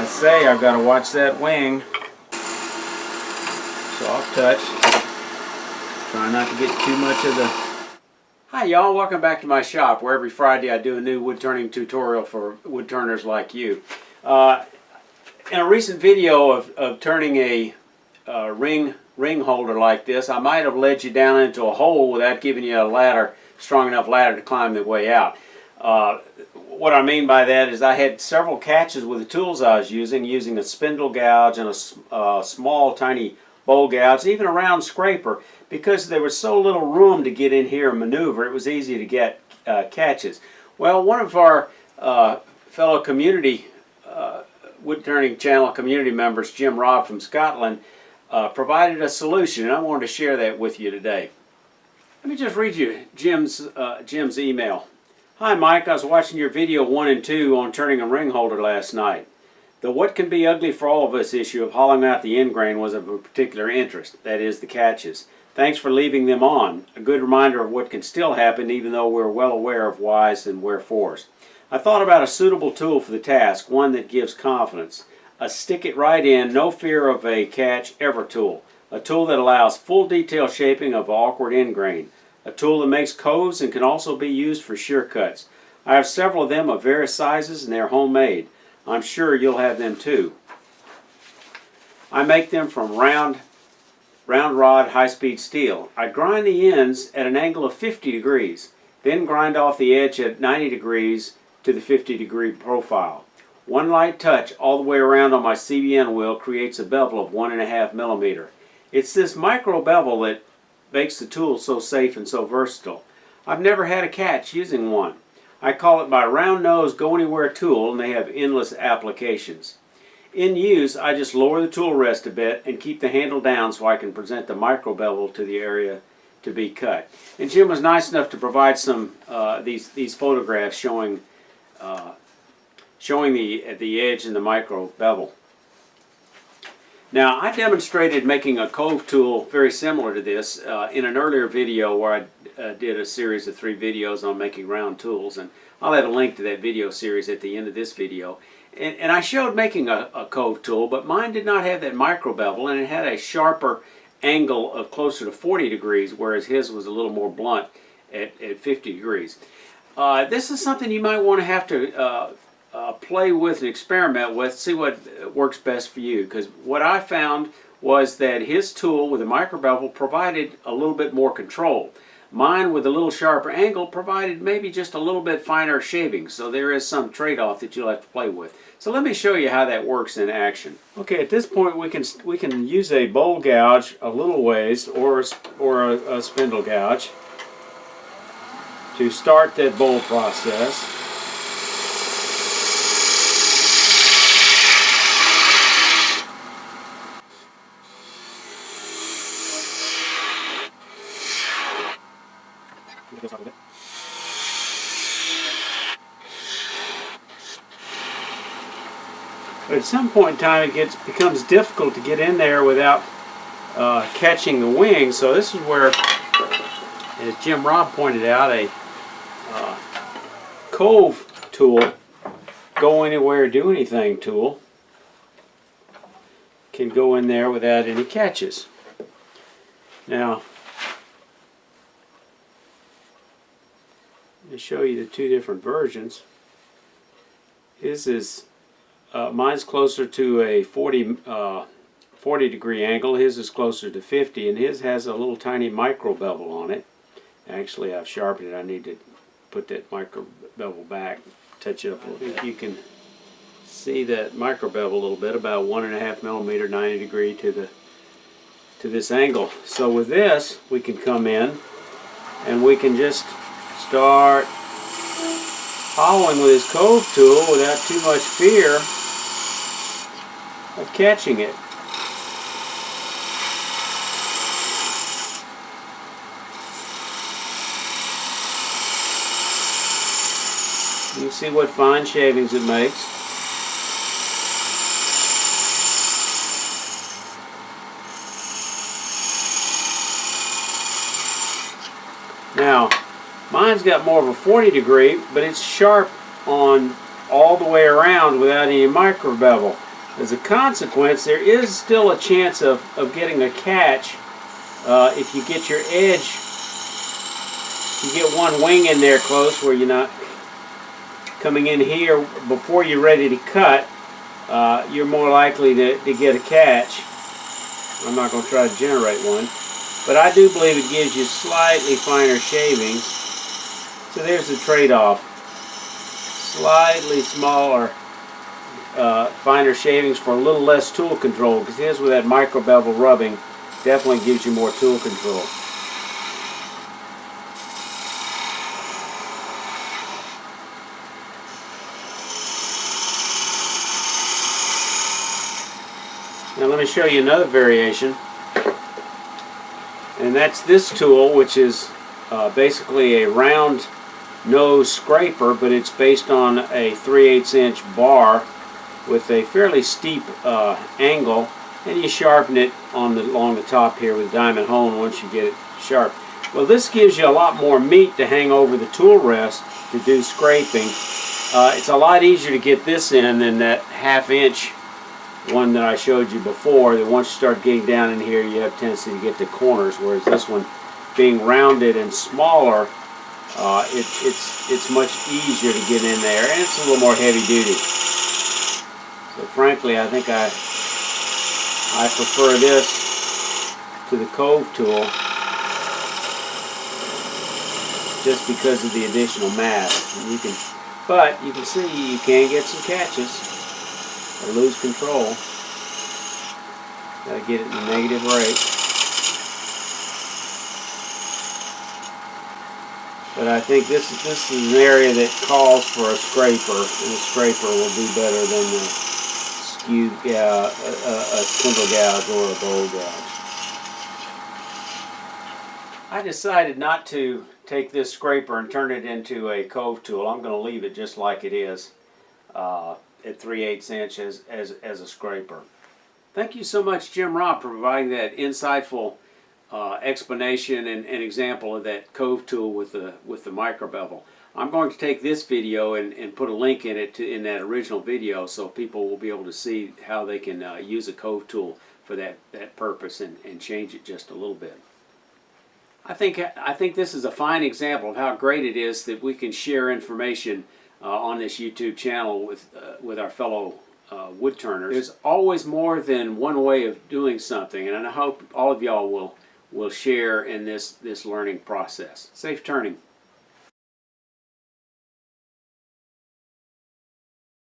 I say I've got to watch that wing. Soft touch. Try not to get too much of the... Hi y'all, welcome back to my shop where every Friday I do a new wood turning tutorial for wood turners like you. In a recent video of turning a ring holder like this, I might have led you down into a hole without giving you a ladder, strong enough ladder to climb the way out. What I mean by that is I had several catches with the tools I was using a spindle gouge and a small tiny bowl gouge, even a round scraper, because there was so little room to get in here and maneuver. It was easy to get catches. Well, one of our fellow community wood turning channel community members, Jim Robb from Scotland, provided a solution, and I wanted to share that with you today. Let me just read you Jim's email. Hi Mike, I was watching your video 1 and 2 on turning a ring holder last night. The what can be ugly for all of us issue of hollowing out the end grain was of a particular interest, that is the catches. Thanks for leaving them on, a good reminder of what can still happen even though we're well aware of whys and wherefores. I thought about a suitable tool for the task, one that gives confidence. A stick it right in, no fear of a catch ever tool. A tool that allows full detail shaping of awkward end grain. A tool that makes coves and can also be used for shear cuts. I have several of them of various sizes and they're homemade. I'm sure you'll have them too. I make them from round rod high-speed steel. I grind the ends at an angle of 50 degrees, then grind off the edge at 90 degrees to the 50-degree profile. One light touch all the way around on my CBN wheel creates a bevel of 1.5 millimeter. It's this micro bevel that makes the tool so safe and so versatile. I've never had a catch using one. I call it my round nose go anywhere tool, and they have endless applications. In use, I just lower the tool rest a bit and keep the handle down so I can present the micro bevel to the area to be cut. And Jim was nice enough to provide some these photographs showing the edge and the micro bevel. Now, I demonstrated making a Cove tool very similar to this in an earlier video where I did a series of 3 videos on making round tools, and I'll have a link to that video series at the end of this video. And I showed making a Cove tool, but mine did not have that micro bevel, and it had a sharper angle of closer to 40 degrees, whereas his was a little more blunt at 50 degrees. This is something you might want to have to play with and experiment with, see what works best for you, because what I found was that his tool with a micro bevel provided a little bit more control. Mine with a little sharper angle provided maybe just a little bit finer shaving, so there is some trade-off that you'll have to play with. So let me show you how that works in action. Okay, at this point we can use a bowl gouge a little ways or a spindle gouge to start that bowl process. But at some point in time it becomes difficult to get in there without catching the wing. So this is where, as Jim Robb pointed out, a Cove tool, go anywhere, do anything tool, can go in there without any catches. Now, to show you the 2 different versions. His is mine's closer to a 40 degree angle. His is closer to 50, and his has a little tiny micro bevel on it. Actually, I've sharpened it. I need to put that micro bevel back, touch it up a little bit. You can see that micro bevel a little bit, about 1.5 millimeter, 90 degree to this angle. So with this, we can come in and we can just start hollowing with his Cove tool without too much fear of catching it. You see what fine shavings it makes. Now, mine's got more of a 40 degree, but it's sharp on all the way around without any micro bevel. As a consequence, there is still a chance of getting a catch if you get your edge, you get one wing in there close where you're not coming in here before you're ready to cut. You're more likely to get a catch. I'm not going to try to generate one, but I do believe it gives you slightly finer shavings. So there's the trade-off. Slightly smaller, finer shavings for a little less tool control, because here's with that micro bevel rubbing definitely gives you more tool control. Now let me show you another variation, and that's this tool, which is basically a round nose scraper, but it's based on a 3/8 inch bar with a fairly steep angle, and you sharpen it along the top here with a diamond hone once you get it sharp. Well, this gives you a lot more meat to hang over the tool rest to do scraping. It's a lot easier to get this in than that 1/2 inch one that I showed you before, that once you start getting down in here you have a tendency to get the corners, whereas this one being rounded and smaller, it's much easier to get in there, and it's a little more heavy duty. So frankly, I think I prefer this to the Cove tool just because of the additional mass. And but you can see you can get some catches or lose control. Gotta get it in the negative rate. But I think this is an area that calls for a scraper, and a scraper will do better than the skew a spindle gouge or a bowl gouge. I decided not to take this scraper and turn it into a Cove tool. I'm going to leave it just like it is at 3/8 inch as a scraper. Thank you so much, Jim Robb, for providing that insightful explanation and example of that Cove tool with the micro bevel. I'm going to take this video and put a link in it in that original video, so people will be able to see how they can use a Cove tool for that purpose and change it just a little bit. I think this is a fine example of how great it is that we can share information on this YouTube channel with our fellow wood turners. There's always more than one way of doing something, and I hope all of y'all will share in this learning process. Safe turning.